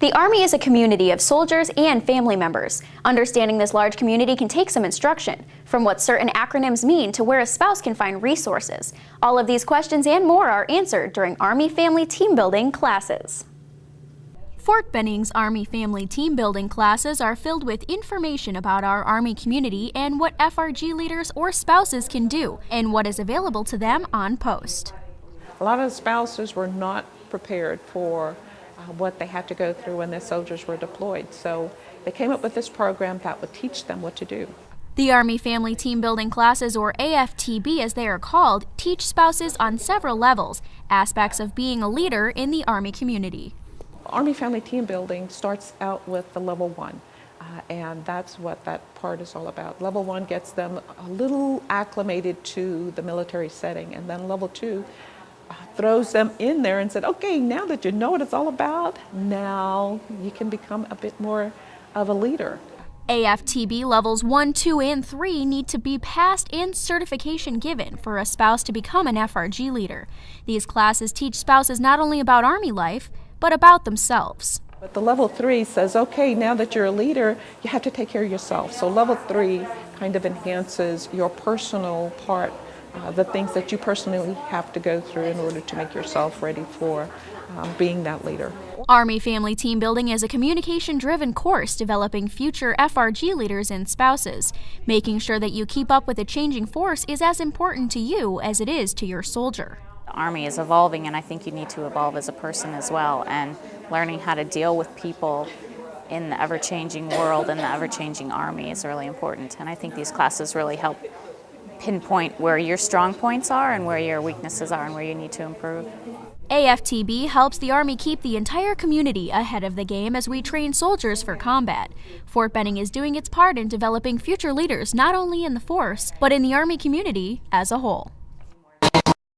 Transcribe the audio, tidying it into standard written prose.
The Army is a community of soldiers and family members. Understanding this large community can take some instruction, from what certain acronyms mean to where a spouse can find resources. All of these questions and more are answered during Army Family Team Building classes. Fort Benning's Army Family Team Building classes are filled with information about our Army community and what FRG leaders or spouses can do, and what is available to them on post. A lot of the spouses were not prepared for what they had to go through when their soldiers were deployed. So they came up with this program that would teach them what to do. The Army Family Team Building classes, or AFTB as they are called, teach spouses on several levels, aspects of being a leader in the Army community. Army Family Team Building starts out with the level 1. And that's what that part is all about. Level 1 gets them a little acclimated to the military setting, and then level 2 throws them in there and said, okay, now that you know what it's all about, now you can become a bit more of a leader. AFTB levels 1, 2, and 3 need to be passed and certification given for a spouse to become an FRG leader. These classes teach spouses not only about Army life, but about themselves. But the level 3 says, okay, now that you're a leader, you have to take care of yourself. So level 3 kind of enhances your personal part, the things that you personally have to go through in order to make yourself ready for being that leader. Army Family Team Building is a communication-driven course developing future FRG leaders and spouses. Making sure that you keep up with the changing force is as important to you as it is to your soldier. The Army is evolving, and I think you need to evolve as a person as well, and learning how to deal with people in the ever-changing world and the ever-changing Army is really important. And I think these classes really help pinpoint where your strong points are and where your weaknesses are and where you need to improve. AFTB helps the Army keep the entire community ahead of the game as we train soldiers for combat. Fort Benning is doing its part in developing future leaders not only in the force, but in the Army community as a whole.